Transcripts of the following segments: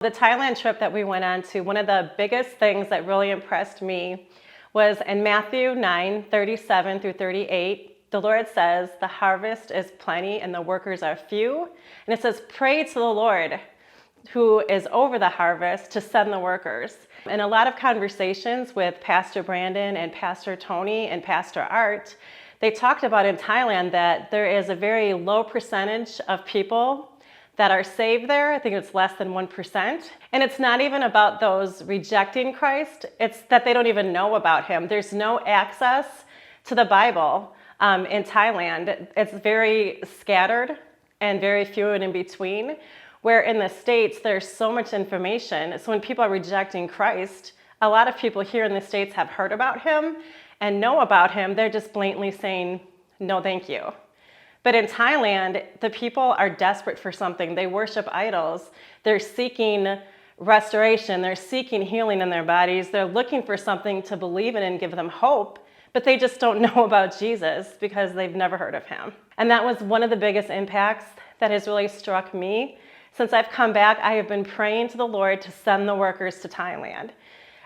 The Thailand trip that we went on to, one of the biggest things that really impressed me was in Matthew 9:37 through 38. The Lord says, the harvest is plenty and the workers are few. And it says, pray to the Lord who is over the harvest to send the workers. In a lot of conversations with Pastor Brandon and Pastor Tony and Pastor Art, they talked about in Thailand that there is a very low percentage of people that are saved there. I think it's less than 1%. And it's not even about those rejecting Christ. It's that they don't even know about him. There's no access to the Bible in Thailand. It's very scattered and very few and in between. Where in the States, there's so much information. So when people are rejecting Christ, a lot of people here in the States have heard about him and know about him. They're just blatantly saying, no, thank you. But in Thailand, the people are desperate for something. They worship idols. They're seeking restoration. They're seeking healing in their bodies. They're looking for something to believe in and give them hope, but they just don't know about Jesus because they've never heard of him. And that was one of the biggest impacts that has really struck me. Since I've come back, I have been praying to the Lord to send the workers to Thailand.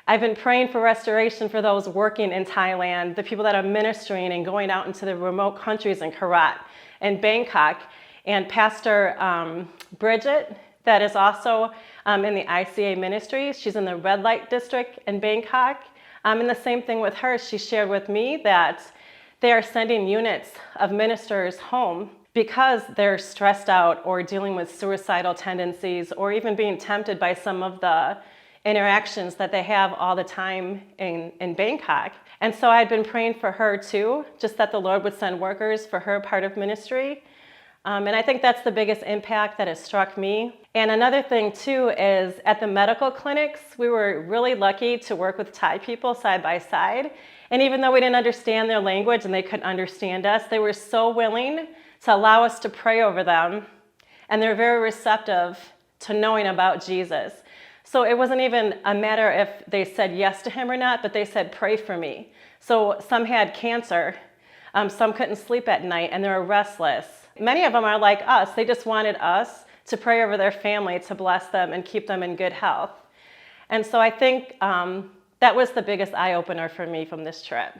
I've been praying for restoration for those working in Thailand, the people that are ministering and going out into the remote countries in Karat and Bangkok. And Pastor Bridget, that is also in the ICA ministry. She's in the red light district in Bangkok. And the same thing with her. She shared with me that they are sending units of ministers home because they're stressed out or dealing with suicidal tendencies or even being tempted by some of the interactions that they have all the time in Bangkok. And so I'd been praying for her too, just that the Lord would send workers for her part of ministry. And I think that's the biggest impact that has struck me. And another thing too is at the medical clinics, we were really lucky to work with Thai people side by side. And even though we didn't understand their language and they couldn't understand us, they were so willing to allow us to pray over them. And they're very receptive to knowing about Jesus. So it wasn't even a matter if they said yes to him or not, but they said, pray for me. So some had cancer, some couldn't sleep at night, and they were restless. Many of them are like us. They just wanted us to pray over their family, to bless them and keep them in good health. And so I think that was the biggest eye-opener for me from this trip.